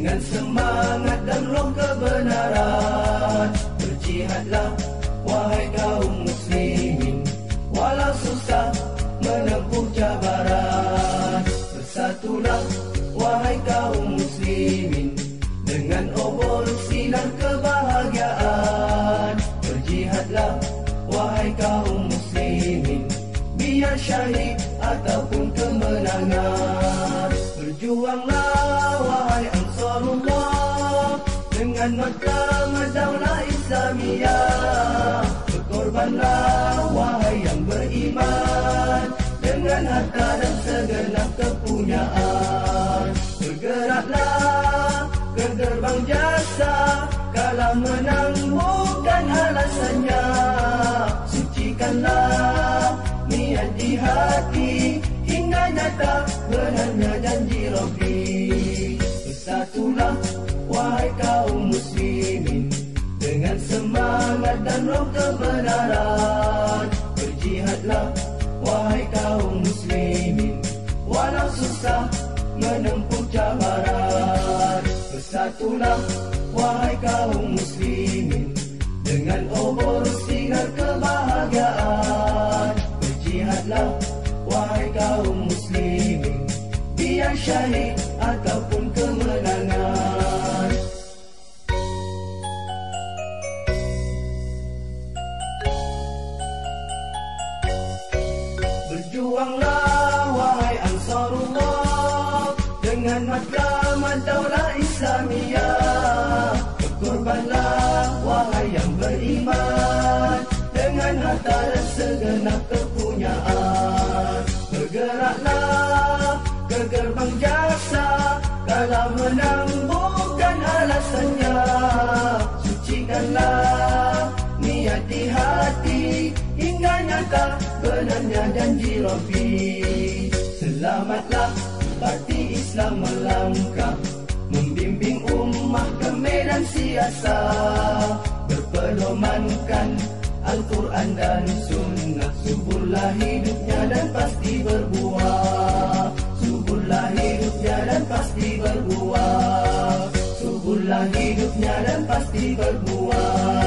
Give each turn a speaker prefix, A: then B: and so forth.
A: dengan semangat dan roh kebenaran. Berjihadlah wahai kaum muslimin, walau susah menempuh cabaran. Bersatulah wahai kaum muslimin, dengan obor sinar kebahagiaan. Berjihadlah wahai kaum muslimin, biar syahid ataupun kemenangan. Berjuanglah wahai Ansarullah, dengan mahkamah daulah Islamiyah. Berkorbanlah wahai yang beriman, dengan harta dan segenap kepunyaan. Bergeraklah ke gerbang jasa, kalah menang bukan alasannya. Sucikanlah niat di hati, hingga nyata benarnya janji Rabbi. Bersatulah wahai kaum muslimin, dengan semangat dan roh kebenaran. Berjihadlah wahai kaum muslimin, walau susah menempuh cabaran. Bersatulah wahai kaum muslimin, dengan obor sinar kebahagiaan. Berjihadlah wahai kaum muslimin, biar syahid ataupun kemenangan. Berjuanglah wahai Ansarullah, dengan mahkamah daulah Islamiyah. Berkorbanlah wahai yang beriman, dengan harta dan segenap kepunyaan. Bergeraklah ke gerbang jasa, kalah menang bukan alasannya. Sucikanlah niat di hati, hingga nyata benarnya janji Rabbi. Selamatlah parti Islam melangkah, membimbing ummah ke medan siasa. Berpedomankan Al-Quran dan Sunnah, suburlah hidupnya dan pasti berbuah. Suburlah hidupnya dan pasti berbuah. Suburlah hidupnya dan pasti berbuah.